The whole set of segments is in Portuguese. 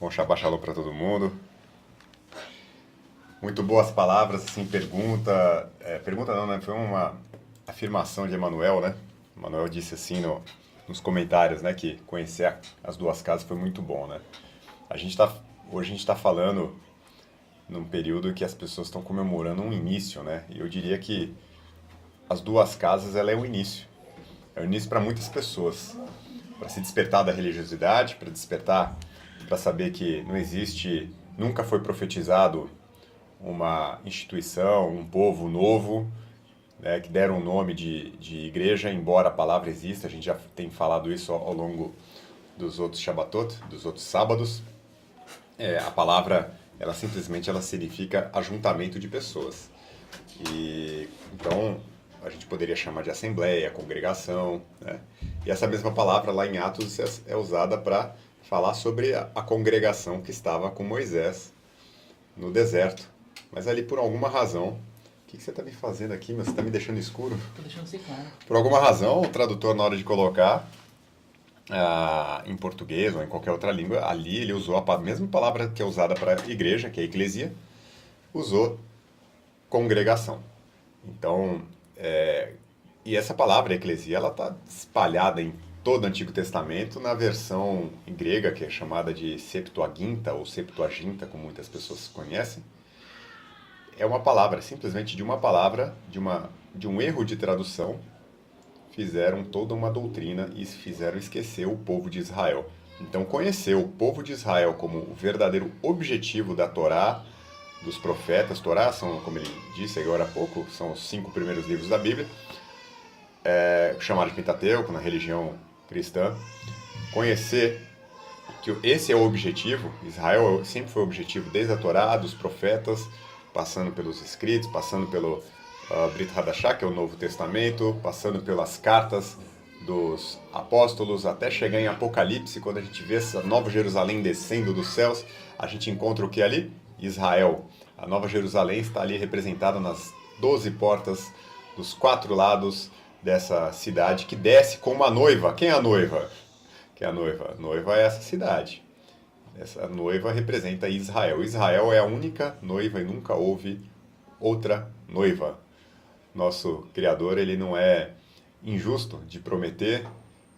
Bom Shabbat Shalom para todo mundo. Muito boas palavras, assim, pergunta não, né? Foi uma afirmação de Emanuel, né? Emanuel disse assim nos comentários, né? Que conhecer as duas casas foi muito bom, né? Hoje a gente está falando num período que as pessoas estão comemorando um início, né? E eu diria que as duas casas, ela é o início. É o início para muitas pessoas. Para se despertar da religiosidade, para despertar, para saber que não existe, nunca foi profetizado uma instituição, um povo novo, né, que deram o nome de igreja, embora a palavra exista, a gente já tem falado isso ao longo dos outros Shabbatot, dos outros sábados. A palavra, ela significa ajuntamento de pessoas. E então a gente poderia chamar de assembleia, congregação, né? E essa mesma palavra lá em Atos é usada para falar sobre a congregação que estava com Moisés no deserto. Mas ali por alguma razão, o que você está me fazendo aqui, meu? Você está me deixando escuro? Tô deixando você claro. Por alguma razão, o tradutor, na hora de colocar em português ou em qualquer outra língua, ali ele usou a mesma palavra que é usada para igreja, que é eclesia, usou congregação. Então, e essa palavra eclesia, ela está espalhada em todo o Antigo Testamento, na versão em grega, que é chamada de Septuaginta, ou Septuaginta, como muitas pessoas conhecem. É uma palavra, simplesmente de uma palavra, de um erro de tradução, fizeram toda uma doutrina e fizeram esquecer o povo de Israel. Então, conhecer o povo de Israel como o verdadeiro objetivo da Torá, dos profetas. Torá são, como ele disse agora há pouco, são os 5 primeiros livros da Bíblia, chamado de Pentateuco na religião cristã. Conhecer que esse é o objetivo. Israel sempre foi o objetivo, desde a Torá, dos profetas, passando pelos escritos, passando pelo Brit Hadashah, que é o Novo Testamento, passando pelas cartas dos apóstolos, até chegar em Apocalipse, quando a gente vê essa Nova Jerusalém descendo dos céus, a gente encontra o que ali? Israel. A Nova Jerusalém está ali representada nas 12 portas dos 4 lados dessa cidade, que desce como a noiva. Quem é a noiva? Quem é a noiva? A noiva é essa cidade. Essa noiva representa Israel. Israel é a única noiva e nunca houve outra noiva. Nosso Criador, ele não é injusto de prometer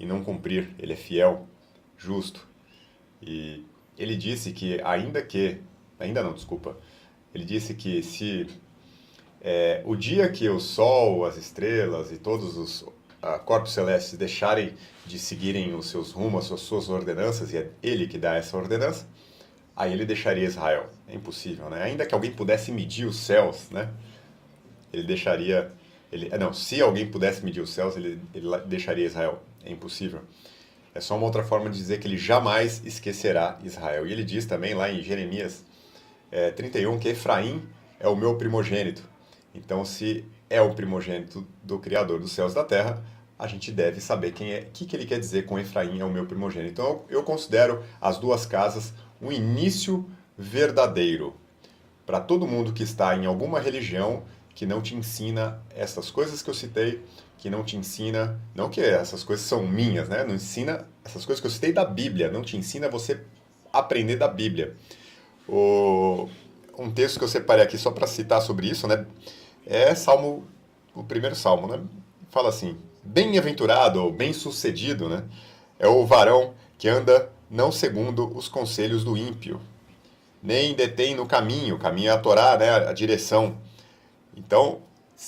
e não cumprir. Ele é fiel, justo. E ele disse que ele disse que se o dia que o Sol, as estrelas e todos os corpos celestes deixarem de seguirem os seus rumos, as suas ordenanças, e é ele que dá essa ordenança, aí ele deixaria Israel. É impossível, né? Ainda que alguém pudesse medir os céus, né? Ele deixaria... se alguém pudesse medir os céus, ele deixaria Israel. É impossível. É só uma outra forma de dizer que ele jamais esquecerá Israel. E ele diz também lá em Jeremias 31 que Efraim é o meu primogênito. Então, se é o primogênito do Criador dos céus e da terra, a gente deve saber quem é, o que ele quer dizer com Efraim é o meu primogênito. Então, eu considero as duas casas um início verdadeiro para todo mundo que está em alguma religião que não te ensina essas coisas que eu citei, que não te ensina, não que essas coisas são minhas, né? Não ensina essas coisas que eu citei da Bíblia, não te ensina você aprender da Bíblia. Um texto que eu separei aqui só para citar sobre isso, né? É o primeiro Salmo, né? Fala assim: bem-aventurado ou bem-sucedido, né? É o varão que anda não segundo os conselhos do ímpio, nem detém no caminho, é a Torá, né? A direção. Então,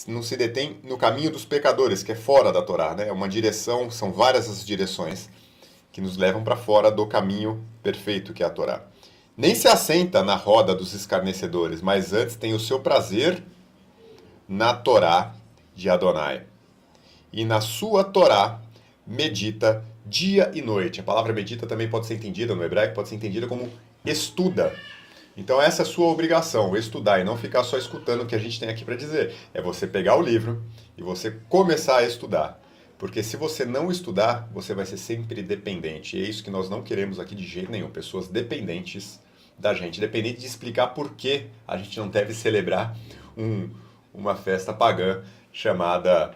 não se detém no caminho dos pecadores, que é fora da Torá, né? É uma direção, são várias as direções que nos levam para fora do caminho perfeito, que é a Torá. Nem se assenta na roda dos escarnecedores, mas antes tem o seu prazer na Torá de Adonai. E na sua Torá medita dia e noite. A palavra medita também pode ser entendida no hebraico, pode ser entendida como estuda. Então essa é a sua obrigação, estudar e não ficar só escutando o que a gente tem aqui para dizer. É você pegar o livro e você começar a estudar. Porque se você não estudar, você vai ser sempre dependente. E é isso que nós não queremos aqui de jeito nenhum. Pessoas dependentes da gente. Dependente de explicar por que a gente não deve celebrar uma festa pagã chamada...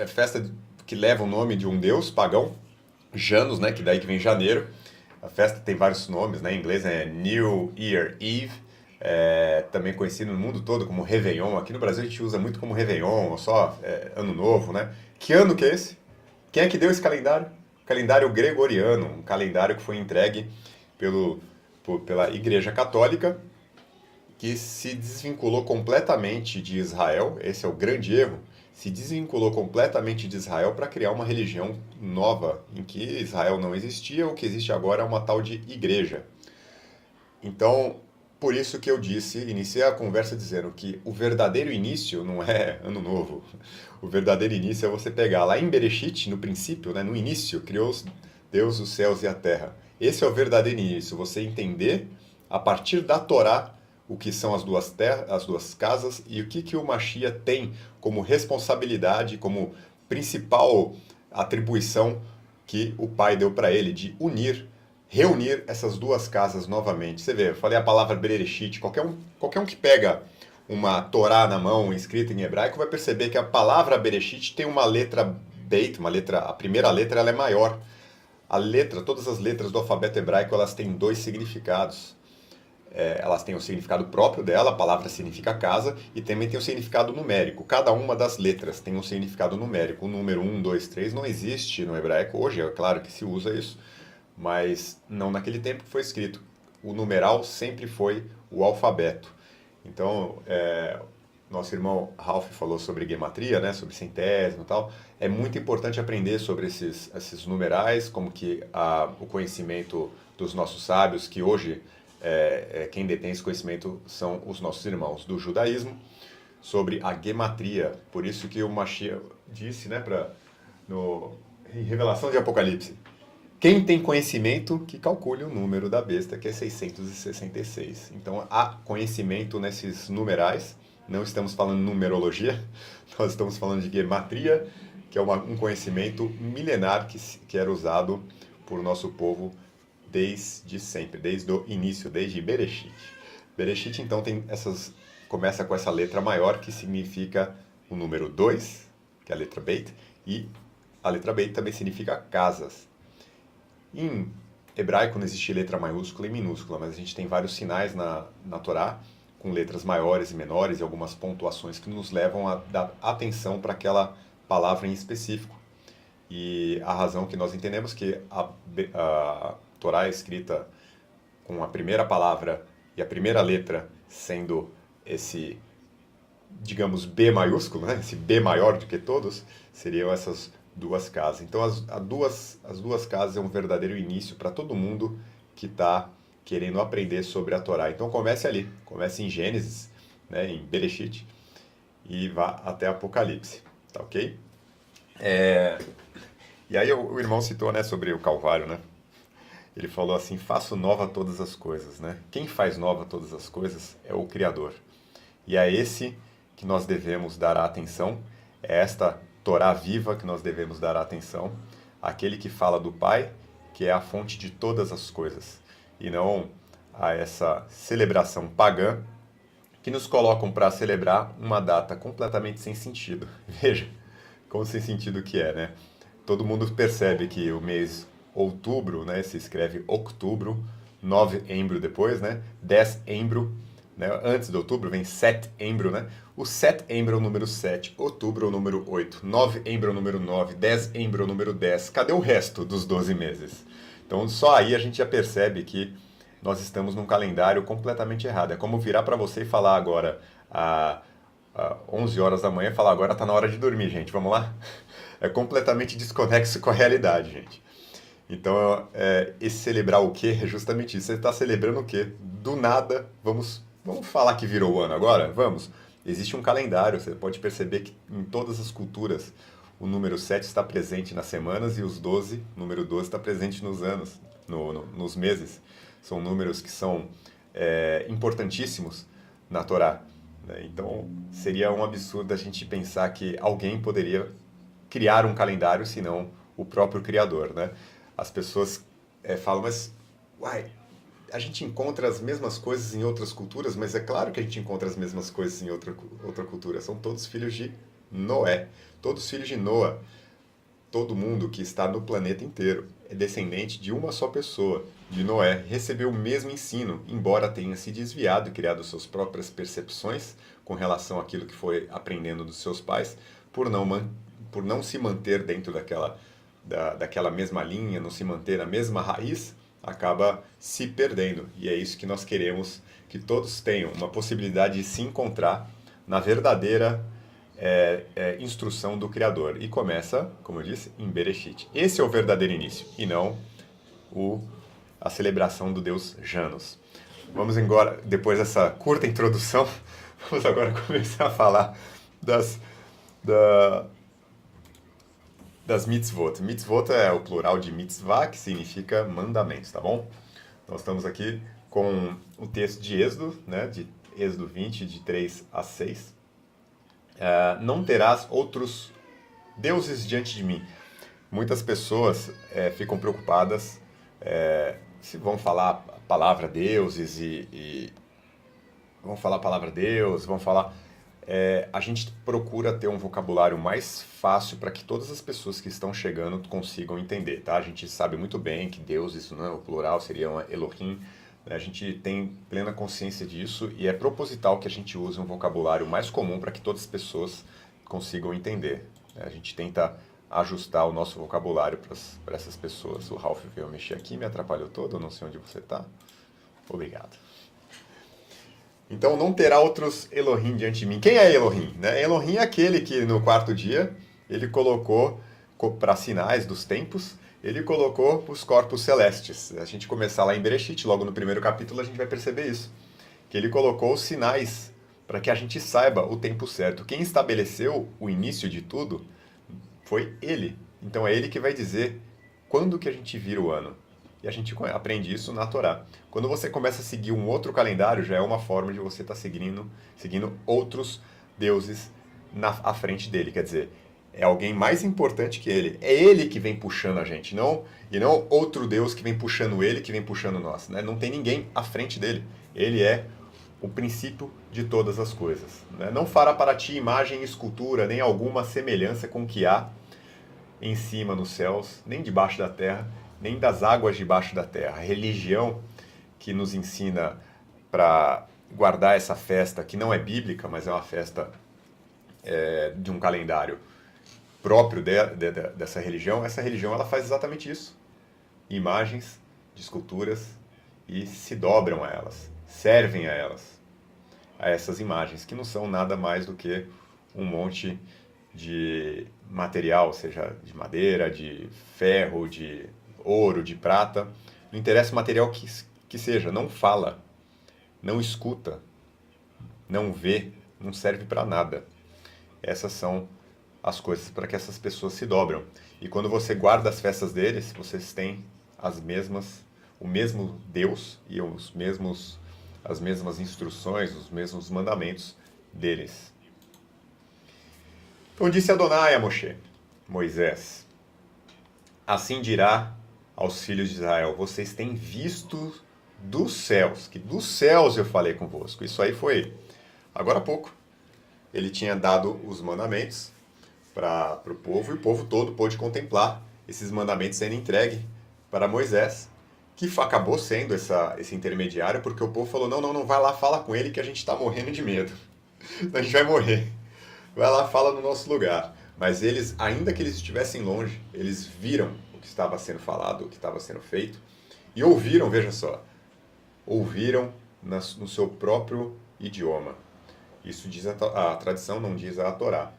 festa que leva o nome de um deus pagão, Janus, né, que daí que vem janeiro. A festa tem vários nomes, né? Em inglês é New Year Eve, também conhecido no mundo todo como Réveillon. Aqui no Brasil a gente usa muito como Réveillon, ou só Ano Novo, né? Que ano que é esse? Quem é que deu esse calendário? Calendário gregoriano, um calendário que foi entregue pela Igreja Católica, que se desvinculou completamente de Israel. Esse é o grande erro. Se desvinculou completamente de Israel para criar uma religião nova, em que Israel não existia, o que existe agora é uma tal de igreja. Então, por isso que eu iniciei a conversa dizendo que o verdadeiro início não é Ano Novo. O verdadeiro início é você pegar lá em Bereshit, no princípio, né, no início, criou Deus os céus e a terra. Esse é o verdadeiro início, você entender a partir da Torá o que são as duas casas e o que o Mashiach tem como responsabilidade, como principal atribuição que o Pai deu para ele de reunir essas duas casas novamente. Você vê, eu falei a palavra Bereshit, qualquer um que pega uma Torá na mão escrita em hebraico vai perceber que a palavra Bereshit tem uma letra Beit, a primeira letra ela é maior. Todas as letras do alfabeto hebraico elas têm dois significados. Elas têm o significado próprio dela, a palavra significa casa, e também tem o significado numérico. Cada uma das letras tem um significado numérico. O número 1, 2, 3 não existe no hebraico. Hoje é claro que se usa isso, mas não naquele tempo que foi escrito. O numeral sempre foi o alfabeto. Então, nosso irmão Ralph falou sobre gematria, né, sobre centésimo e tal. É muito importante aprender sobre esses numerais, como que o conhecimento dos nossos sábios, que hoje quem detém esse conhecimento são os nossos irmãos do judaísmo, sobre a gematria. Por isso que o Mashiach disse, né, em Revelação de Apocalipse, quem tem conhecimento que calcule o número da besta, que é 666. Então há conhecimento nesses numerais, não estamos falando de numerologia, nós estamos falando de gematria, que é um conhecimento milenar que era usado por nosso povo desde sempre, desde o início, desde Bereshit. Bereshit, então, começa com essa letra maior, que significa o número 2, que é a letra Beit, e a letra Beit também significa casas. Em hebraico não existe letra maiúscula e minúscula, mas a gente tem vários sinais na Torá, com letras maiores e menores e algumas pontuações que nos levam a dar atenção para aquela palavra em específico. E a razão que nós entendemos que a Torá é escrita com a primeira palavra e a primeira letra sendo esse, digamos, B maiúsculo, né? Esse B maior do que todos, seriam essas duas casas. Então, as duas casas é um verdadeiro início para todo mundo que está querendo aprender sobre a Torá. Então, comece ali, comece em Gênesis, né, em Bereshit, e vá até Apocalipse, tá ok? E aí o irmão citou, né, sobre o Calvário, né? Ele falou assim, faço nova todas as coisas, né? Quem faz nova todas as coisas é o Criador. E é esse que nós devemos dar a atenção, é esta Torá viva que nós devemos dar a atenção, aquele que fala do Pai, que é a fonte de todas as coisas, e não a essa celebração pagã que nos colocam para celebrar uma data completamente sem sentido. Veja, como sem sentido que é, né? Todo mundo percebe que o mês outubro, né, se escreve outubro, novembro depois, né, dezembro, né, antes de outubro vem setembro, né, o setembro é o número 7, outubro é o número 8, novembro é o número 9, dezembro é o número 10, cadê o resto dos 12 meses? Então só aí a gente já percebe que nós estamos num calendário completamente errado. É como virar para você e falar agora, a 11 horas da manhã, e falar agora está na hora de dormir, gente, vamos lá? É completamente desconexo com a realidade, gente. Então, esse celebrar o quê é justamente isso. Você está celebrando o quê? Do nada, vamos falar que virou o ano agora? Vamos. Existe um calendário, você pode perceber que em todas as culturas o número 7 está presente nas semanas e o número 12 está presente nos anos, nos meses. São números que são importantíssimos na Torá, né? Então, seria um absurdo a gente pensar que alguém poderia criar um calendário, senão o próprio Criador, né? As pessoas falam, mas uai, a gente encontra as mesmas coisas em outras culturas, mas é claro que a gente encontra as mesmas coisas em outra cultura. São todos filhos de Noé, todos filhos de Noa. todo mundo que está no planeta inteiro é descendente de uma só pessoa, de Noé. Recebeu o mesmo ensino, embora tenha se desviado e criado suas próprias percepções com relação àquilo que foi aprendendo dos seus pais, por não se manter dentro daquela mesma linha, não se manter na mesma raiz, acaba se perdendo. E é isso que nós queremos, que todos tenham uma possibilidade de se encontrar na verdadeira instrução do Criador. E começa, como eu disse, em Bereshit. Esse é o verdadeiro início, e não a celebração do Deus Janus. Vamos agora, depois dessa curta introdução, vamos agora começar a falar das mitzvot. Mitzvot é o plural de mitzvah, que significa mandamentos, tá bom? Nós estamos aqui com o texto de Êxodo, né, de Êxodo 20, de 3 a 6. Não terás outros deuses diante de mim. Muitas pessoas ficam preocupadas se vão falar a palavra deuses e vão falar a palavra Deus, vão falar... a gente procura ter um vocabulário mais fácil para que todas as pessoas que estão chegando consigam entender, tá? A gente sabe muito bem que Deus, isso não é o plural, seria um Elohim. A gente tem plena consciência disso e é proposital que a gente use um vocabulário mais comum para que todas as pessoas consigam entender. A gente tenta ajustar o nosso vocabulário para essas pessoas. O Ralph veio mexer aqui, me atrapalhou todo, eu não sei onde você está. Obrigado. Então não terá outros Elohim diante de mim. Quem é Elohim? Né? Elohim é aquele que no quarto dia ele colocou para sinais dos tempos, ele colocou os corpos celestes. A gente começar lá em Bereshit, logo no primeiro capítulo a gente vai perceber isso. Que ele colocou os sinais para que a gente saiba o tempo certo. Quem estabeleceu o início de tudo foi ele. Então é ele que vai dizer quando que a gente vira o ano. E a gente aprende isso na Torá. Quando você começa a seguir um outro calendário, já é uma forma de você estar seguindo outros deuses à frente dele. Quer dizer, é alguém mais importante que ele. É ele que vem puxando a gente, e não outro Deus que vem puxando ele, que vem puxando nós. Né? Não tem ninguém à frente dele. Ele é o princípio de todas as coisas. Né? Não fará para ti imagem e escultura, nem alguma semelhança com o que há em cima nos céus, nem debaixo da terra, nem das águas debaixo da terra. A religião que nos ensina para guardar essa festa, que não é bíblica, mas é uma festa de um calendário próprio dessa religião, essa religião ela faz exatamente isso. Imagens de esculturas e se dobram a elas, servem a elas, a essas imagens, que não são nada mais do que um monte de material, seja de madeira, de ferro, de ouro, de prata, não interessa o material que seja, não fala, não escuta, não vê, não serve para nada. Essas são as coisas para que essas pessoas se dobram. E quando você guarda as festas deles, vocês têm o mesmo Deus e as mesmas instruções, os mesmos mandamentos deles. Então disse Adonai a Moisés, assim dirá aos filhos de Israel, vocês têm visto dos céus, que dos céus eu falei convosco. Isso aí foi agora há pouco. Ele tinha dado os mandamentos para o povo, e o povo todo pôde contemplar esses mandamentos sendo entregues para Moisés, que acabou sendo esse intermediário, porque o povo falou, não, vai lá, fala com ele que a gente está morrendo de medo. A gente vai morrer. Vai lá, fala no nosso lugar. Mas eles, ainda que eles estivessem longe, eles viram o que estava sendo falado, o que estava sendo feito, e ouviram, veja só, ouviram no seu próprio idioma. Isso diz a tradição, não diz a Torá.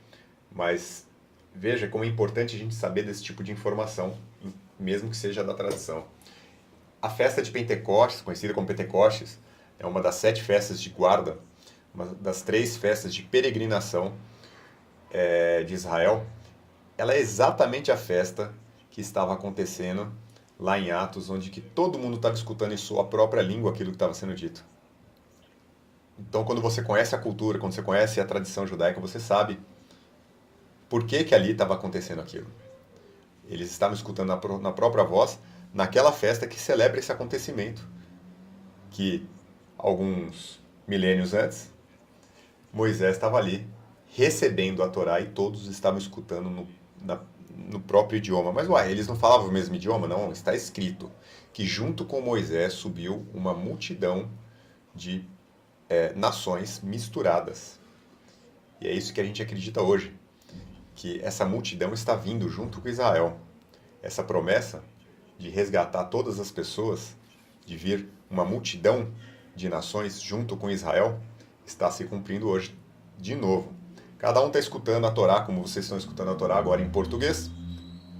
Mas veja como é importante a gente saber desse tipo de informação, mesmo que seja da tradição. A festa de Pentecostes, conhecida como Pentecostes, é uma das 7 festas de guarda, uma das 3 festas de peregrinação de Israel. Ela é exatamente a festa que estava acontecendo lá em Atos, onde que todo mundo estava escutando em sua própria língua aquilo que estava sendo dito. Então, quando você conhece a cultura, quando você conhece a tradição judaica, você sabe por que ali estava acontecendo aquilo. Eles estavam escutando na própria voz, naquela festa que celebra esse acontecimento, que alguns milênios antes, Moisés estava ali recebendo a Torá e todos estavam escutando no próprio idioma. Mas, uai, eles não falavam o mesmo idioma? Não, está escrito que junto com Moisés subiu uma multidão de nações misturadas. E é isso que a gente acredita hoje, que essa multidão está vindo junto com Israel. Essa promessa de resgatar todas as pessoas, de vir uma multidão de nações junto com Israel, está se cumprindo hoje de novo. Cada um está escutando a Torá, como vocês estão escutando a Torá agora em português,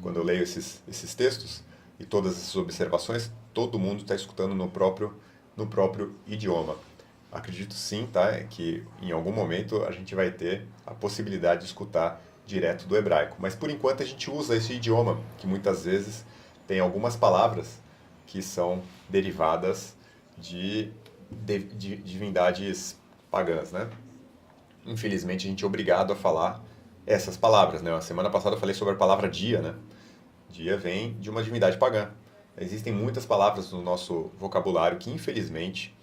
quando eu leio esses textos e todas essas observações, todo mundo está escutando no próprio idioma. Acredito sim, tá, que em algum momento a gente vai ter a possibilidade de escutar direto do hebraico. Mas por enquanto a gente usa esse idioma, que muitas vezes tem algumas palavras que são derivadas de divindades pagãs, né? Infelizmente a gente é obrigado a falar essas palavras, né? A semana passada eu falei sobre a palavra dia, né? Dia vem de uma divindade pagã. Existem muitas palavras no nosso vocabulário que infelizmente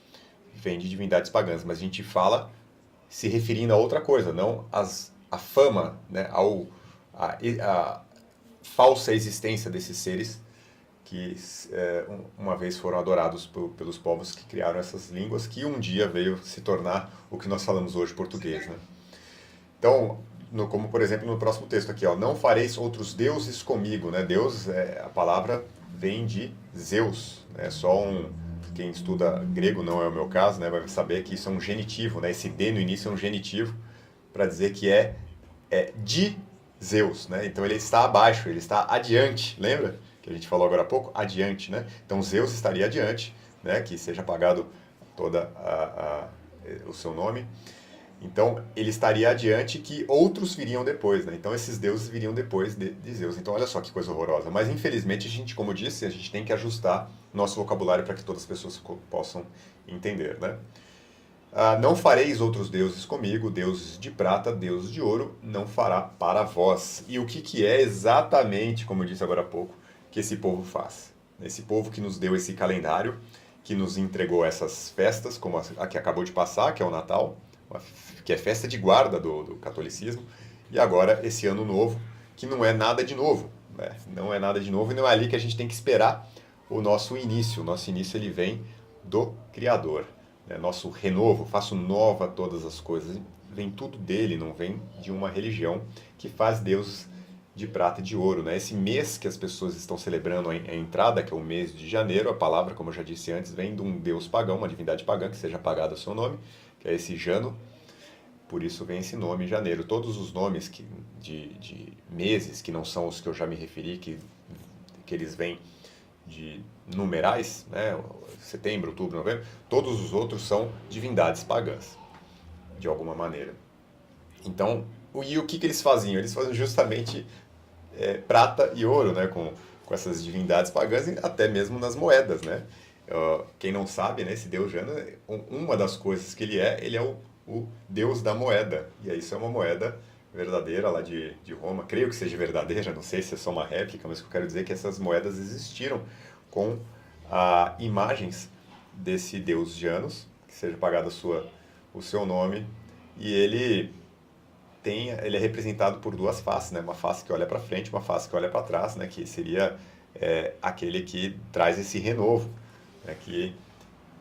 vêm de divindades pagãs, mas a gente fala se referindo a outra coisa, não a fama, né? A falsa existência desses seres que uma vez foram adorados pelos povos que criaram essas línguas, que um dia veio se tornar o que nós falamos hoje, português, né? Então, como por exemplo no próximo texto aqui, ó, não fareis outros deuses comigo, né? Deus, a palavra vem de Zeus, né? Quem estuda grego, não é o meu caso, né? Vai saber que isso é um genitivo, né? Esse D no início é um genitivo para dizer que é de Zeus, né? Então ele está abaixo, ele está adiante, lembra? Que a gente falou agora há pouco, adiante, né? Então Zeus estaria adiante, né? Que seja apagado toda o seu nome. Então ele estaria adiante que outros viriam depois, né? Então esses deuses viriam depois de Zeus. Então olha só que coisa horrorosa. Mas infelizmente a gente, como disse, a gente tem que ajustar nosso vocabulário para que todas as pessoas possam entender, né? Não fareis outros deuses comigo, deuses de prata, deuses de ouro, não fará para vós. E o que é exatamente, como eu disse agora há pouco, que esse povo faz? Esse povo que nos deu esse calendário, que nos entregou essas festas, como a que acabou de passar, que é o Natal, que é festa de guarda do catolicismo, e agora esse ano novo, que não é nada de novo, né? Não é nada de novo e não é ali que a gente tem que esperar o nosso início. O nosso início ele vem do Criador. Nosso renovo, faço nova todas as coisas, vem tudo dele, não vem de uma religião que faz deuses de prata e de ouro, né? Esse mês que as pessoas estão celebrando a entrada, que é o mês de janeiro, a palavra, como eu já disse antes, vem de um deus pagão, uma divindade pagã, que seja apagado o seu nome, que é esse Jano, por isso vem esse nome janeiro. Todos os nomes de meses, que não são os que eu já me referi, que eles vêm de numerais, né? Setembro, outubro, novembro, todos os outros são divindades pagãs, de alguma maneira. Então, e o que eles faziam? Eles faziam justamente prata e ouro, né? Com essas divindades pagãs, e até mesmo nas moedas, né? Quem não sabe, né? Esse deus Jano, uma das coisas que ele é o deus da moeda. E isso é uma moeda verdadeira lá de Roma. Creio que seja verdadeira, não sei se é só uma réplica, mas o que eu quero dizer é que essas moedas existiram com imagens desse deus Janus, que seja pagado o seu nome, e ele é representado por duas faces, né? Uma face que olha para frente, uma face que olha para trás, né? Que seria aquele que traz esse renovo, né?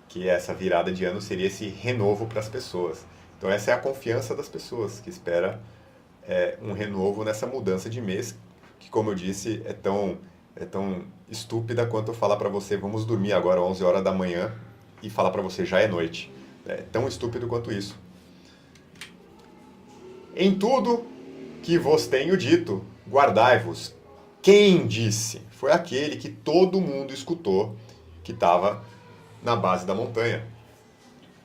Que essa virada de ano seria esse renovo para as pessoas. Então essa é a confiança das pessoas, que espera um renovo nessa mudança de mês, que como eu disse, é tão estúpida quanto eu falar para você, vamos dormir agora 11 horas da manhã, e falar para você, já é noite. É tão estúpido quanto isso. Em tudo que vos tenho dito, guardai-vos. Quem disse? Foi aquele que todo mundo escutou, que estava na base da montanha.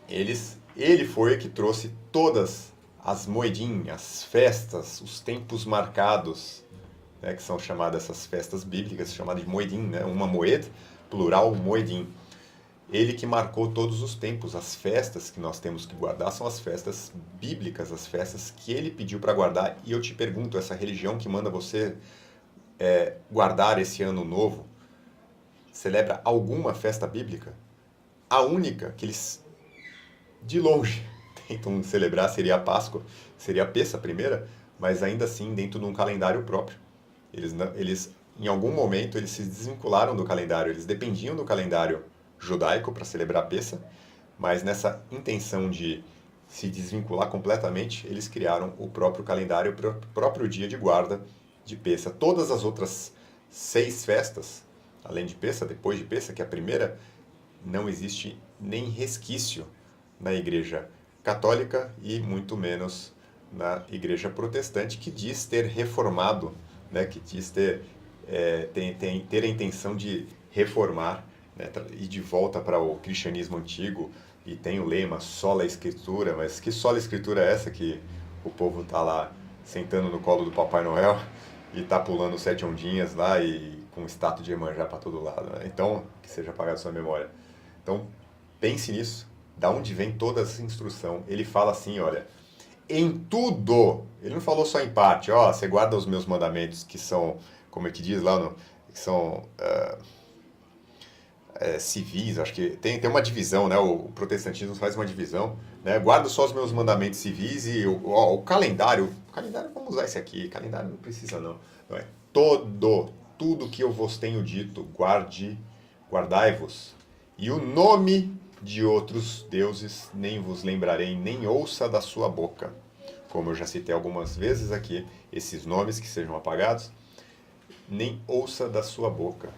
Ele foi que trouxe todas as moedinhas, as festas, os tempos marcados, né, que são chamadas essas festas bíblicas, chamadas de moedim, né, uma moed, plural moedim. Ele que marcou todos os tempos, as festas que nós temos que guardar são as festas bíblicas, as festas que ele pediu para guardar. E eu te pergunto, essa religião que manda você guardar esse ano novo, celebra alguma festa bíblica? A única que eles, de longe, tentam celebrar seria a Páscoa, seria a Pêssah primeira, mas ainda assim dentro de um calendário próprio. Eles, em algum momento, eles se desvincularam do calendário. Eles dependiam do calendário judaico para celebrar Pessa, mas nessa intenção de se desvincular completamente, eles criaram o próprio calendário, o próprio dia de guarda de Pessa. Todas as outras 6 festas, além de Pessa, depois de Pessa, que é a primeira, não existe nem resquício na Igreja Católica e muito menos na Igreja Protestante, que diz ter reformado, né, que diz ter a intenção de reformar, né, ir de volta para o cristianismo antigo, e tem o lema sola escritura, mas que sola escritura é essa que o povo está lá sentando no colo do Papai Noel e está pulando 7 ondinhas lá e com estátua de Iemanjá para todo lado, né? Então, que seja apagado sua memória. Então, pense nisso, da onde vem toda essa instrução. Ele fala assim, olha, em tudo, ele não falou só em parte, ó, você guarda os meus mandamentos, que são, como é que diz lá, que são civis, acho que tem uma divisão, né? O protestantismo faz uma divisão, né? Guardo só os meus mandamentos civis e o calendário, vamos usar esse aqui, calendário não precisa não, não é? Tudo que eu vos tenho dito, guardai-vos, e o nome de outros deuses nem vos lembrarei, nem ouça da sua boca. Como eu já citei algumas vezes aqui, esses nomes que sejam apagados, nem ouça da sua boca.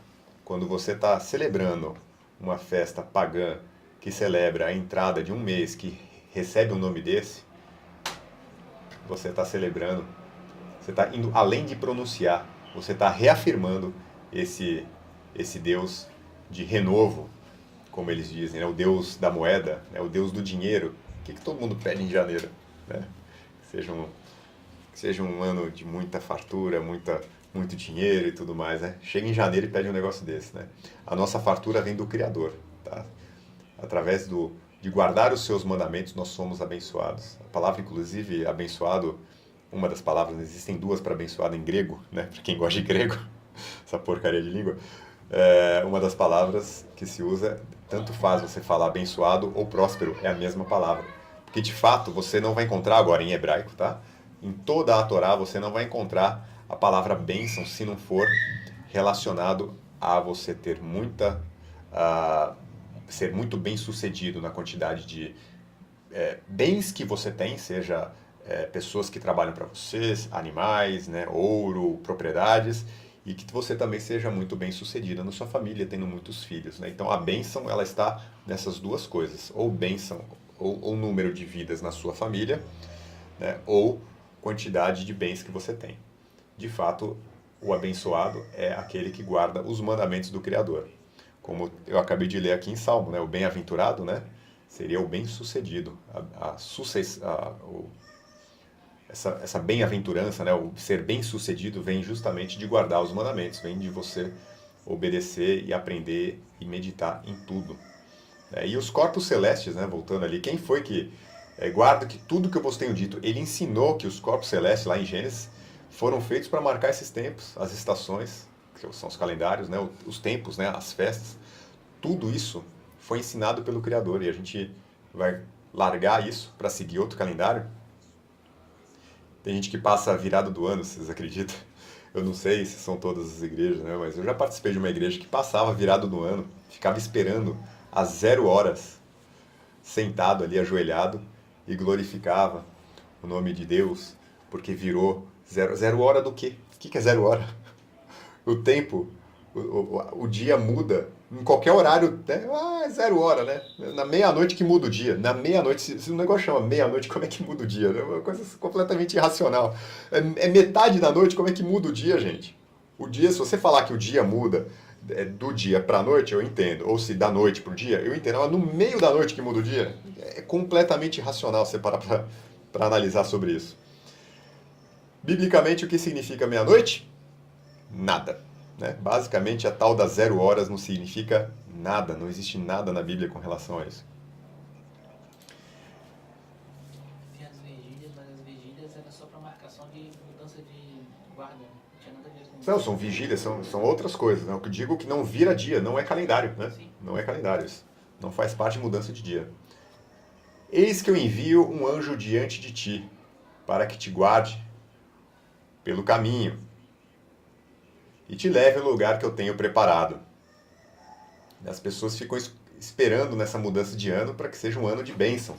Quando você está celebrando uma festa pagã que celebra a entrada de um mês que recebe um nome desse, você está celebrando, você está indo além de pronunciar, você está reafirmando esse Deus de renovo, como eles dizem, né? O Deus da moeda, né? O Deus do dinheiro. O que todo mundo pede em janeiro? Né? Que seja um ano de muita fartura, muito dinheiro e tudo mais, né? Chega em janeiro e pede um negócio desse, né? A nossa fartura vem do Criador, tá? Através de guardar os seus mandamentos, nós somos abençoados. A palavra, inclusive, abençoado, uma das palavras, existem 2 para abençoado em grego, né? Para quem gosta de grego, essa porcaria de língua. Uma das palavras que se usa, tanto faz você falar abençoado ou próspero, é a mesma palavra. Porque, de fato, você não vai encontrar agora em hebraico, tá? Em toda a Torá você não vai encontrar a palavra bênção se não for relacionado a você ter ser muito bem sucedido na quantidade de bens que você tem, seja pessoas que trabalham para você, animais, né, ouro, propriedades, e que você também seja muito bem sucedida na sua família, tendo muitos filhos, né? Então a bênção ela está nessas 2 coisas, ou bênção, ou número de vidas na sua família, né, ou quantidade de bens que você tem. De fato, o abençoado é aquele que guarda os mandamentos do Criador. Como eu acabei de ler aqui em Salmo, né? O bem-aventurado, né? Seria o bem-sucedido. Essa bem-aventurança, né? O ser bem-sucedido vem justamente de guardar os mandamentos, vem de você obedecer e aprender e meditar em tudo. E os corpos celestes, né? Voltando ali, quem foi que guarda que tudo que eu vos tenho dito? Ele ensinou que os corpos celestes, lá em Gênesis, foram feitos para marcar esses tempos, as estações, que são os calendários, né? Os tempos, né? As festas. Tudo isso foi ensinado pelo Criador e a gente vai largar isso para seguir outro calendário. Tem gente que passa a virada do ano, vocês acreditam? Eu não sei se são todas as igrejas, né? Mas eu já participei de uma igreja que passava a virada do ano, ficava esperando às 0 horas, sentado ali, ajoelhado, e glorificava o nome de Deus, porque virou 0 hora do quê? O que é 0 hora? O tempo, o dia muda em qualquer horário, né? É 0 hora, né? Na meia-noite que muda o dia. Na meia-noite, se o negócio chama meia-noite, como é que muda o dia? É uma coisa completamente irracional. É metade da noite, como é que muda o dia, gente? O dia, se você falar que o dia muda do dia para a noite, eu entendo. Ou se da noite para o dia, eu entendo. Mas no meio da noite que muda o dia, é completamente irracional você parar para analisar sobre isso. Biblicamente, o que significa meia-noite? Nada. Né? Basicamente, a tal das 0 horas não significa nada. Não existe nada na Bíblia com relação a isso. Tem as vigílias, mas as vigílias era só para marcação de mudança de guarda. Não tinha nada a ver com... Não, são vigílias, são outras coisas. Né? Eu digo que não vira dia, não é calendário. Né? Sim. Não é calendário isso. Não faz parte de mudança de dia. Eis que eu envio um anjo diante de ti, para que te guarde pelo caminho. e te leve ao lugar que eu tenho preparado. As pessoas ficam esperando nessa mudança de ano para que seja um ano de bênção.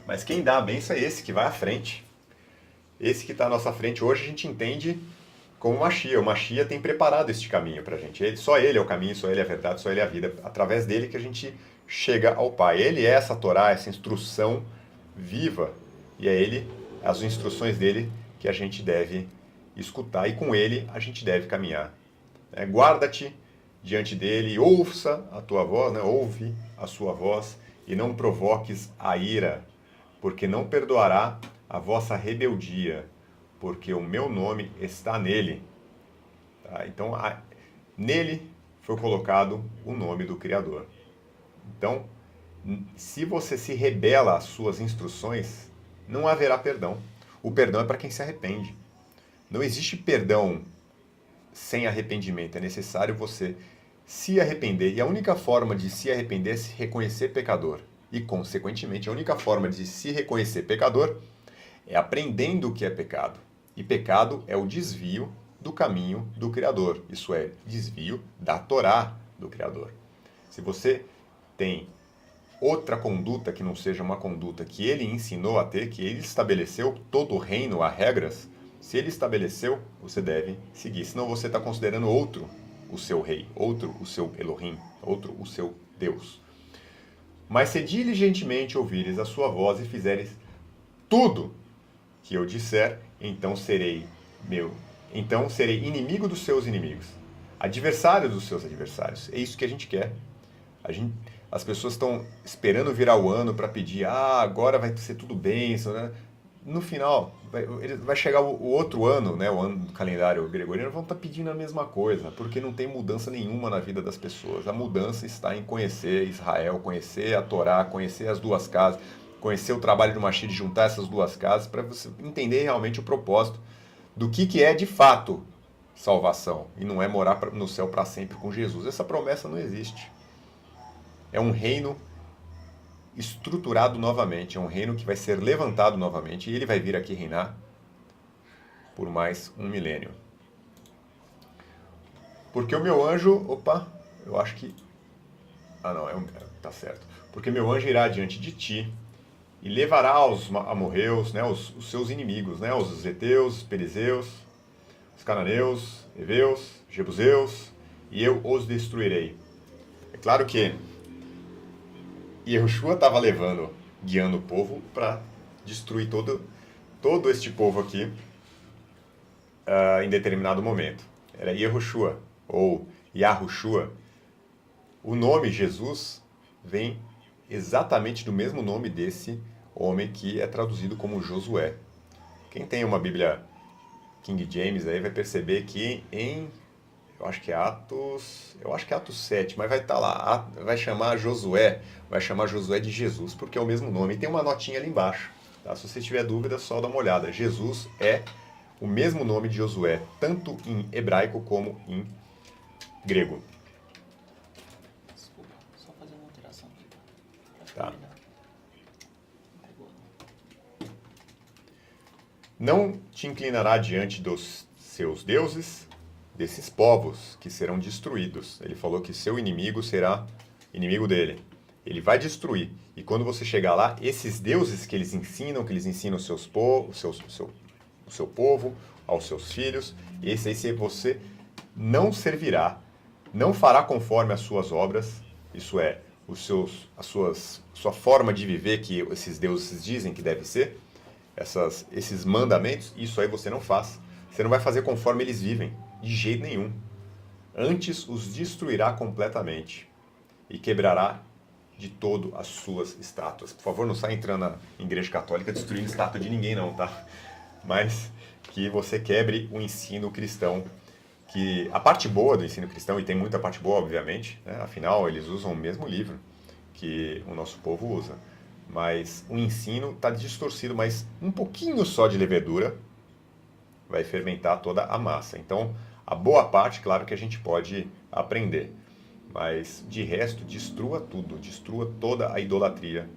Mas quem dá a bênção é esse que vai à frente. Esse que está à nossa frente hoje a gente entende como o Mashiach. O Mashiach tem preparado este caminho para a gente. Só ele é o caminho, só ele é a verdade, só ele é a vida. Através dele que a gente chega ao Pai. Ele é essa Torá, essa instrução viva. E é ele, as instruções dele que a gente deve escutar. E com ele a gente deve caminhar. Guarda-te diante dele, ouça a tua voz, ouve a sua voz, e não provoques a ira, porque não perdoará a vossa rebeldia, porque o meu nome está nele. Tá? Então, nele foi colocado o nome do Criador. Então, se você se rebela às suas instruções, não haverá perdão. O perdão é para quem se arrepende. Não existe perdão sem arrependimento. É necessário você se arrepender. E a única forma de se arrepender é se reconhecer pecador. E, consequentemente, a única forma de se reconhecer pecador é aprendendo o que é pecado. E pecado é o desvio do caminho do Criador. Isso é, desvio da Torá do Criador. Se você tem outra conduta que não seja uma conduta que ele ensinou a ter, que ele estabeleceu, todo o reino há regras, se ele estabeleceu, você deve seguir. Senão você está considerando outro o seu rei, outro o seu Elohim, outro o seu Deus. Mas se diligentemente ouvires a sua voz e fizeres tudo que eu disser, então serei inimigo dos seus inimigos, adversário dos seus adversários. É isso que a gente quer. As pessoas estão esperando virar o ano para pedir, agora vai ser tudo bem. Né? No final, vai chegar o outro ano, né, o ano do calendário gregoriano, vão estar pedindo a mesma coisa, porque não tem mudança nenhuma na vida das pessoas. A mudança está em conhecer Israel, conhecer a Torá, conhecer as duas casas, conhecer o trabalho de Mashiach, de juntar essas duas casas, para você entender realmente o propósito do que é de fato salvação, e não é morar no céu para sempre com Jesus. Essa promessa não existe. É um reino estruturado novamente, é um reino que vai ser levantado novamente, e ele vai vir aqui reinar por mais 1 milênio. Porque o meu anjo, eu acho que, tá certo. Porque meu anjo irá diante de ti e levará os amorreus, né, os seus inimigos, né, os heteus, os perizeus, os cananeus, heveus, jebuseus, e eu os destruirei. É claro que Yehoshua estava guiando o povo para destruir todo este povo aqui em determinado momento. Era Yehoshua, ou Yahushua. O nome Jesus vem exatamente do mesmo nome desse homem que é traduzido como Josué. Quem tem uma Bíblia King James aí vai perceber que eu acho que é Atos 7, mas vai estar lá, vai chamar Josué de Jesus, porque é o mesmo nome. E tem uma notinha ali embaixo, tá? Se você tiver dúvida, só dá uma olhada. Jesus é o mesmo nome de Josué, tanto em hebraico como em grego. Desculpa, só fazer uma alteração aqui. Tá. Não te inclinará diante dos seus deuses, desses povos que serão destruídos. Ele falou que seu inimigo será inimigo dele. Ele vai destruir. E quando você chegar lá, esses deuses que eles ensinam o seu povo, aos seus filhos, esse aí você não servirá, não fará conforme as suas obras, isso é, sua forma de viver que esses deuses dizem que deve ser, esses mandamentos, isso aí você não faz. Você não vai fazer conforme eles vivem, de jeito nenhum. Antes os destruirá completamente e quebrará de todo as suas estátuas. Por favor, não saia entrando na igreja católica destruindo estátua de ninguém não, tá? Mas que você quebre o ensino cristão, que a parte boa do ensino cristão, e tem muita parte boa, obviamente, né? Afinal, eles usam o mesmo livro que o nosso povo usa, mas o ensino está distorcido, mas um pouquinho só de levedura vai fermentar toda a massa. Então, a boa parte, claro que a gente pode aprender, mas de resto, destrua tudo, destrua toda a idolatria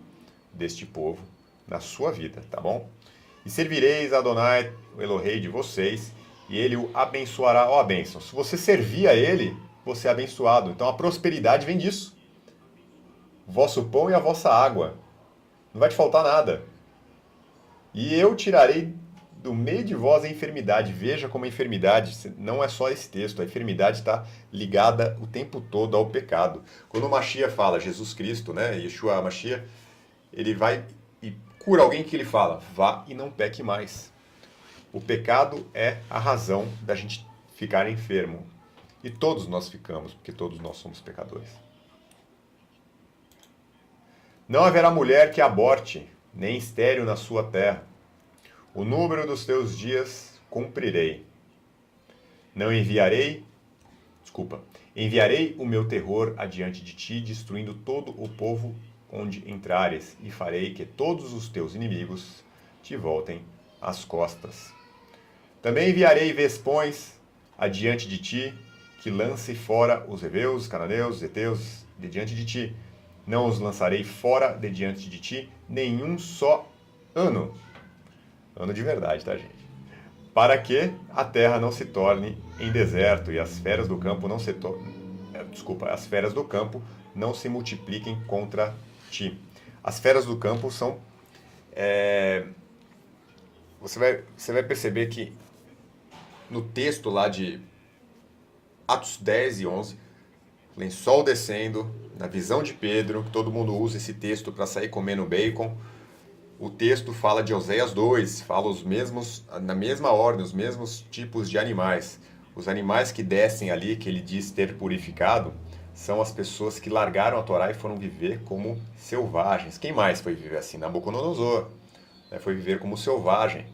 deste povo na sua vida, tá bom? E servireis a Adonai, o Elohei de vocês, e ele o abençoará. Ó, a bênção. Se você servir a ele, você é abençoado. Então a prosperidade vem disso. Vosso pão e a vossa água. Não vai te faltar nada. E eu tirarei do meio de vós a enfermidade. Veja como a enfermidade não é só esse texto. A enfermidade está ligada o tempo todo ao pecado. Quando o Mashiach fala, Jesus Cristo, né, Yeshua Mashiach, ele vai e cura alguém que ele fala, vá e não peque mais. O pecado é a razão da gente ficar enfermo. E todos nós ficamos, porque todos nós somos pecadores. Não haverá mulher que aborte, nem estéril na sua terra. O número dos teus dias cumprirei. Não enviarei, enviarei o meu terror adiante de ti, destruindo todo o povo onde entrares, e farei que todos os teus inimigos te voltem as costas. Também enviarei vespões adiante de ti, que lance fora os heveus, os cananeus, os heteus, de diante de ti. Não os lançarei fora de diante de ti, nenhum só ano. Ano de verdade, tá, gente? Para que a terra não se torne em deserto e as feras do campo não se as feras do campo não se multipliquem contra ti. As feras do campo são você vai perceber que no texto lá de Atos 10 e 11, lençol descendo, na visão de Pedro, que todo mundo usa esse texto para sair comendo bacon. O texto fala de Oséias 2, fala os mesmos, na mesma ordem, os mesmos tipos de animais. Os animais que descem ali, que ele diz ter purificado, são as pessoas que largaram a Torá e foram viver como selvagens. Quem mais foi viver assim? Nabucodonosor, né? Foi viver como selvagem.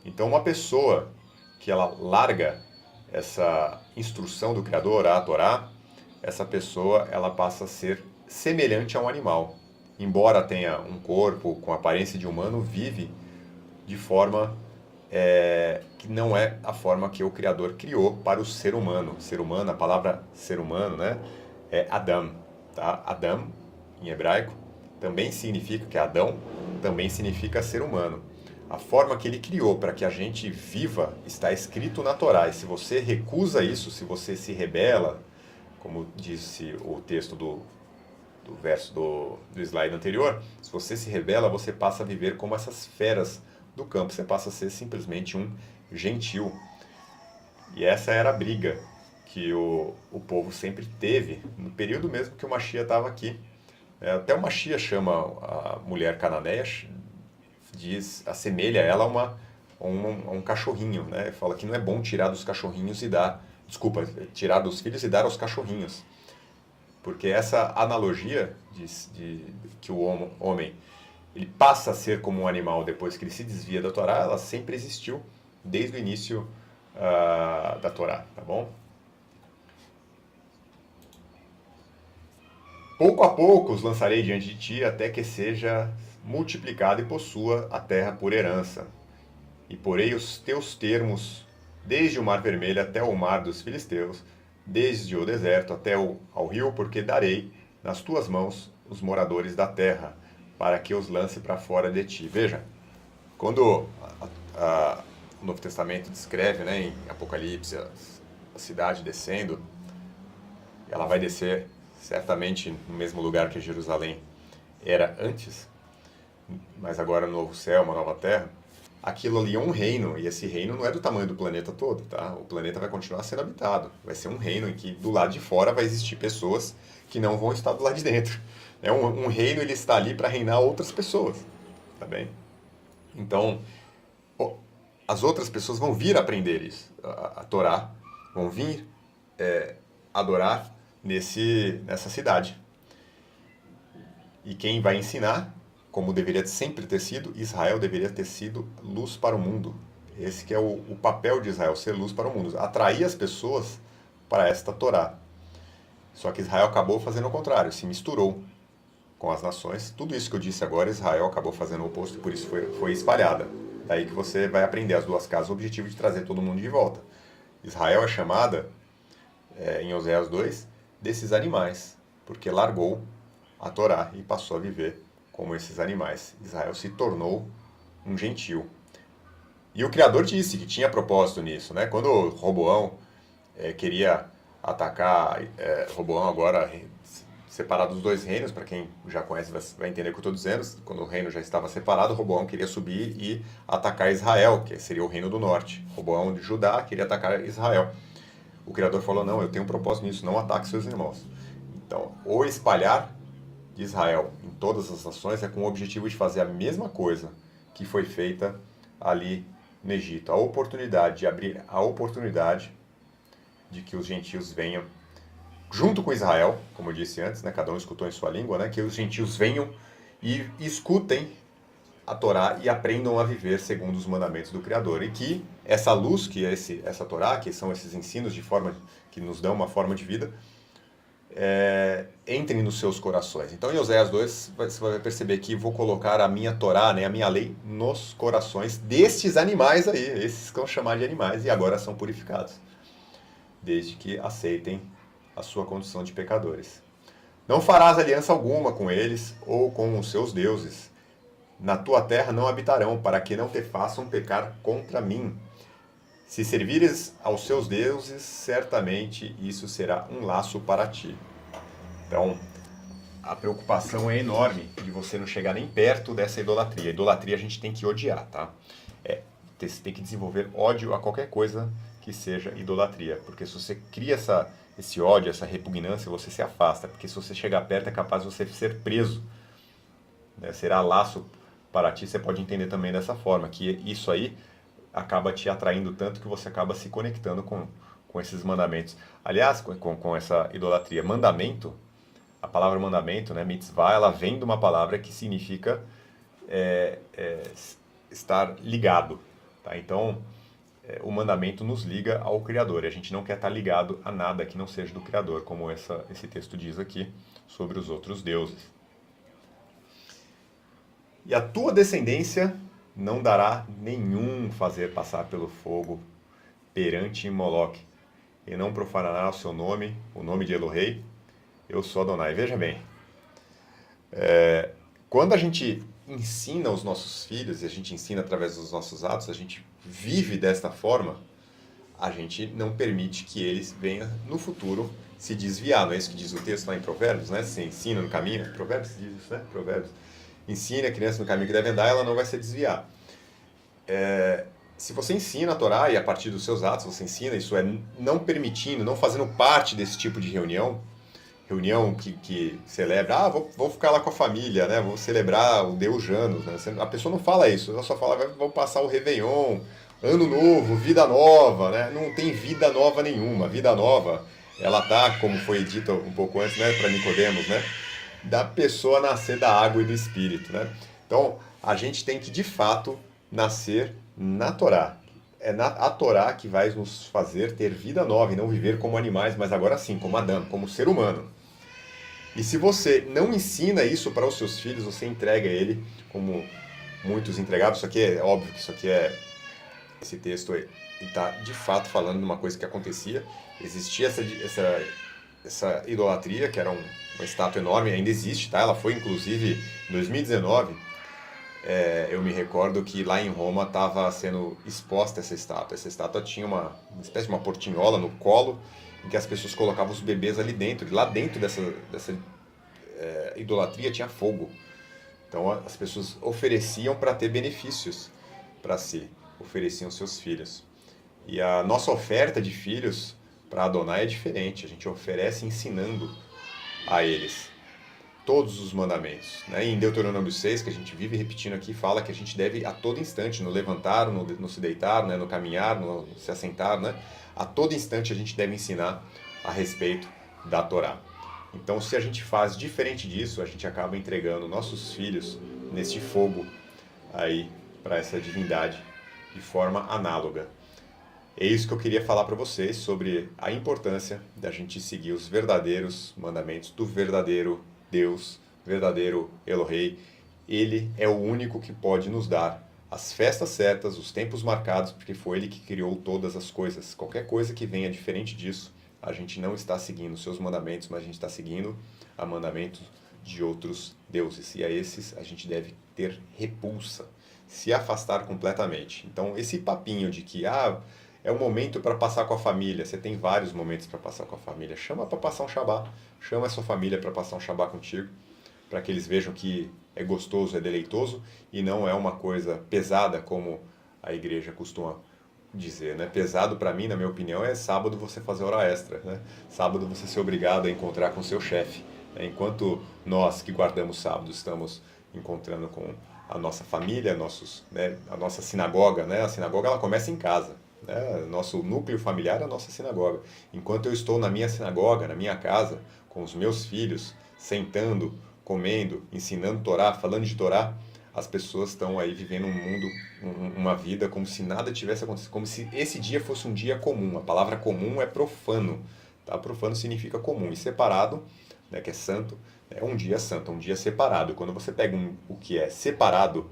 Então uma pessoa que ela larga essa instrução do Criador, a Torá, essa pessoa ela passa a ser semelhante a um animal. Embora tenha um corpo com aparência de humano, vive de forma que não é a forma que o Criador criou para o ser humano. Ser humano, a palavra ser humano, né, é Adam. Tá? Adam, em hebraico, também significa que Adão também significa ser humano. A forma que ele criou para que a gente viva está escrito na Torá. E se você recusa isso, se você se rebela, como disse o texto do verso do slide anterior, se você se rebela, você passa a viver como essas feras do campo. Você passa a ser simplesmente um gentil. E essa era a briga que o povo sempre teve, no período mesmo que o Mashiach estava aqui. Até o Mashiach chama a mulher cananeia, assemelha ela a um cachorrinho, né? Fala que não é bom tirar dos cachorrinhos e dar... Desculpa, tirar dos filhos e dar aos cachorrinhos. Porque essa analogia de que o homem ele passa a ser como um animal depois que ele se desvia da Torá, ela sempre existiu desde o início da Torá, tá bom? Pouco a pouco os lançarei diante de ti, até que seja multiplicado e possua a terra por herança. E porei os teus termos desde o mar vermelho até o mar dos filisteus, desde o deserto até ao rio, porque darei nas tuas mãos os moradores da terra, para que os lance para fora de ti. Veja, quando o Novo Testamento descreve, né, em Apocalipse, a cidade descendo, ela vai descer certamente no mesmo lugar que Jerusalém era antes, mas agora no novo céu, uma nova terra. Aquilo ali é um reino, e esse reino não é do tamanho do planeta todo, tá? O planeta vai continuar sendo habitado. Vai ser um reino em que do lado de fora vai existir pessoas que não vão estar do lado de dentro. Um reino, ele está ali para reinar outras pessoas, tá bem? Então, as outras pessoas vão vir aprender isso, a Torá, vão vir adorar nessa cidade. E quem vai ensinar, como deveria sempre ter sido, Israel deveria ter sido luz para o mundo. Esse que é o papel de Israel, ser luz para o mundo, atrair as pessoas para esta Torá. Só que Israel acabou fazendo o contrário, se misturou com as nações. Tudo isso que eu disse agora, Israel acabou fazendo o oposto, por isso foi espalhada. Daí que você vai aprender as duas casas, o objetivo de trazer todo mundo de volta. Israel é chamada, em Oséias 2, desses animais, porque largou a Torá e passou a viver como esses animais. Israel se tornou um gentil. E o Criador disse que tinha propósito nisso, né? Quando Roboão queria atacar, Roboão agora separado dos dois reinos, para quem já conhece vai entender o que eu estou dizendo, quando o reino já estava separado, Roboão queria subir e atacar Israel, que seria o reino do norte. Roboão de Judá queria atacar Israel. O Criador falou, não, eu tenho um propósito nisso, não ataque seus irmãos. Então, o espalhar de Israel em todas as nações é com o objetivo de fazer a mesma coisa que foi feita ali no Egito. A oportunidade de abrir a oportunidade de que os gentios venham junto com Israel, como eu disse antes, né, cada um escutou em sua língua, né, que os gentios venham e escutem a Torá e aprendam a viver segundo os mandamentos do Criador. E que essa luz, que é essa Torá, que são esses ensinos de forma que nos dão uma forma de vida, entrem nos seus corações. Então, em Oséias 2, você vai perceber que vou colocar a minha Torá, né, a minha lei, nos corações destes animais aí, esses que vão chamar de animais, e agora são purificados, desde que aceitem a sua condição de pecadores. Não farás aliança alguma com eles ou com os seus deuses. Na tua terra não habitarão, para que não te façam pecar contra mim. Se servires aos seus deuses, certamente isso será um laço para ti. Então, a preocupação é enorme de você não chegar nem perto dessa idolatria. Idolatria a gente tem que odiar, tá? Você tem que desenvolver ódio a qualquer coisa que seja idolatria. Porque se você cria esse ódio, essa repugnância, você se afasta. Porque se você chegar perto é capaz de você ser preso. Né? Será laço para ti, você pode entender também dessa forma, que isso aí acaba te atraindo tanto que você acaba se conectando com esses mandamentos. Aliás, com essa idolatria. Mandamento, a palavra mandamento, né, mitzvah, ela vem de uma palavra que significa estar ligado. Tá? Então, o mandamento nos liga ao Criador. E a gente não quer estar ligado a nada que não seja do Criador, como esse texto diz aqui sobre os outros deuses. E a tua descendência não dará nenhum fazer passar pelo fogo perante Moloque, e não profanará o seu nome, o nome de Elohei, eu sou Adonai. Veja bem, quando a gente ensina os nossos filhos, e a gente ensina através dos nossos atos, a gente vive desta forma, a gente não permite que eles venham no futuro se desviar. Não é isso que diz o texto lá em Provérbios, né? Se ensina no caminho, Provérbios diz isso, né? Provérbios. Ensine a criança no caminho que deve andar, ela não vai se desviar. Se você ensina a Torá e a partir dos seus atos você ensina, isso é não permitindo, não fazendo parte desse tipo de reunião que celebra, vou ficar lá com a família, né? Vou celebrar o Deus Janus, né? A pessoa não fala isso, ela só fala, vamos passar o Réveillon, Ano Novo, Vida Nova, né? Não tem vida nova nenhuma. Vida nova, ela tá, como foi dito um pouco antes, né, para Nicodemos, né? Da pessoa nascer da água e do Espírito, né? Então, a gente tem que, de fato, nascer na Torá. É a Torá que vai nos fazer ter vida nova e não viver como animais, mas agora sim, como Adão, como ser humano. E se você não ensina isso para os seus filhos, você entrega ele como muitos entregavam. Isso aqui é óbvio que esse texto está de fato falando de uma coisa que acontecia. Existia essa idolatria, que era uma estátua enorme, ainda existe, tá? Ela foi inclusive em 2019. Eu me recordo que lá em Roma estava sendo exposta essa estátua. Essa estátua tinha uma espécie de uma portinhola no colo, em que as pessoas colocavam os bebês ali dentro. E lá dentro dessa idolatria tinha fogo. Então as pessoas ofereciam para ter benefícios para si, ofereciam seus filhos. E a nossa oferta de filhos para Adonai é diferente. A gente oferece ensinando a eles todos os mandamentos. Né? E em Deuteronômio 6, que a gente vive repetindo aqui, fala que a gente deve a todo instante, no levantar, no se deitar, né? No caminhar, no se assentar, né? A todo instante a gente deve ensinar a respeito da Torá. Então, se a gente faz diferente disso, a gente acaba entregando nossos filhos neste fogo aí para essa divindade de forma análoga. É isso que eu queria falar para vocês sobre a importância da gente seguir os verdadeiros mandamentos do verdadeiro Deus, verdadeiro Elohei. Ele é o único que pode nos dar as festas certas, os tempos marcados, porque foi ele que criou todas as coisas. Qualquer coisa que venha diferente disso, a gente não está seguindo os seus mandamentos, mas a gente está seguindo a mandamentos de outros deuses. E a esses a gente deve ter repulsa. se afastar completamente. Então, esse papinho de que é um momento para passar com a família, você tem vários momentos para passar com a família, chama para passar um Shabá, chama a sua família para passar um Shabá contigo, para que eles vejam que é gostoso, é deleitoso e não é uma coisa pesada como a igreja costuma dizer, né? Pesado para mim, na minha opinião, é sábado você fazer hora extra, né? Sábado você ser obrigado a encontrar com seu chefe, né? Enquanto nós que guardamos sábado estamos encontrando com a nossa família, né? A nossa sinagoga, né? A sinagoga ela começa em casa, né? Nosso núcleo familiar é a nossa sinagoga. Enquanto eu estou na minha sinagoga, na minha casa, com os meus filhos, sentando, comendo, ensinando Torá, falando de Torá, as pessoas estão aí vivendo um mundo, uma vida como se nada tivesse acontecido, como se esse dia fosse um dia comum. A palavra comum é profano, tá? Profano significa comum e separado, né, que é santo, é um dia santo, um dia separado. Quando você pega o que é separado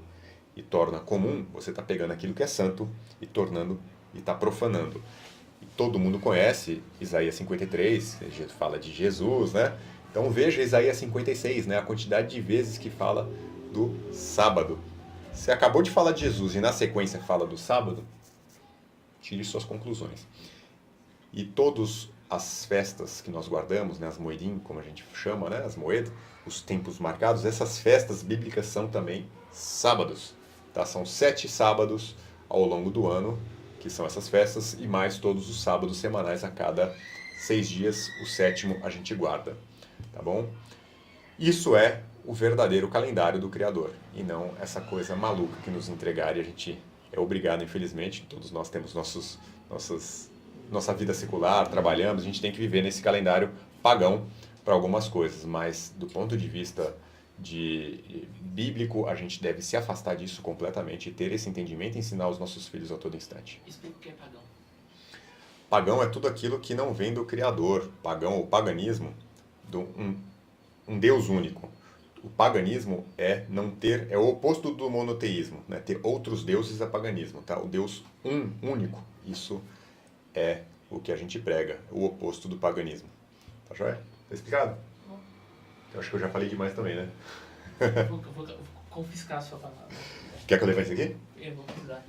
e torna comum, você está pegando aquilo que é santo e tornando e está profanando. E todo mundo conhece Isaías 53, fala de Jesus, né? Então veja Isaías 56, né? A quantidade de vezes que fala do sábado. Você acabou de falar de Jesus e na sequência fala do sábado, tire suas conclusões. E todas as festas que nós guardamos, né, as moedim, como a gente chama, né, as moedas, os tempos marcados, essas festas bíblicas são também sábados. Tá? São 7 sábados ao longo do ano, que são essas festas, e mais todos os sábados semanais a cada 6 dias, o 7º a gente guarda. Tá bom? Isso é o verdadeiro calendário do Criador, e não essa coisa maluca que nos entregaram e a gente é obrigado, infelizmente, todos nós temos nossa vida secular, trabalhamos, a gente tem que viver nesse calendário pagão para algumas coisas, mas do ponto de vista bíblico, a gente deve se afastar disso completamente e ter esse entendimento e ensinar os nossos filhos a todo instante. Explica o que é pagão. Pagão é tudo aquilo que não vem do Criador. Pagão ou paganismo, um Deus único. O paganismo é não ter, é o oposto do monoteísmo, né? Ter outros deuses é paganismo, tá? O Deus único, isso é o que a gente prega, o oposto do paganismo. Tá joia? Tá explicado? Eu acho que eu já falei demais também, né? Vou confiscar a sua palavra. Quer que eu leve isso aqui? Eu vou precisar.